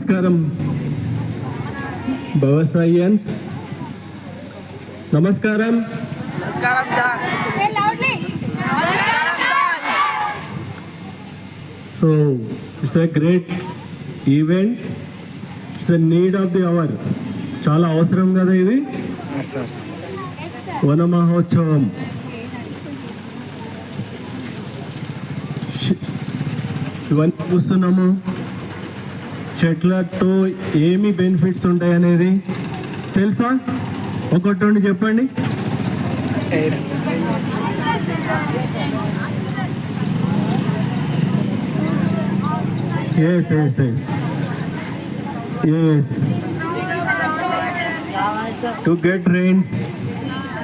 నమస్కారం బవసయ్యన్స్. నమస్కారం. నమస్కారం sir. So it's a great event, it's a need of the hour. చాలా అవసరం కదా ఇది వన మహోత్సవం. ఇవన్నీ చూస్తున్నాము, చెట్లతో ఏమి బెనిఫిట్స్ ఉంటాయి అనేది తెలుసా? ఒకటి రెండు చెప్పండి. yes yes yes yes to get rains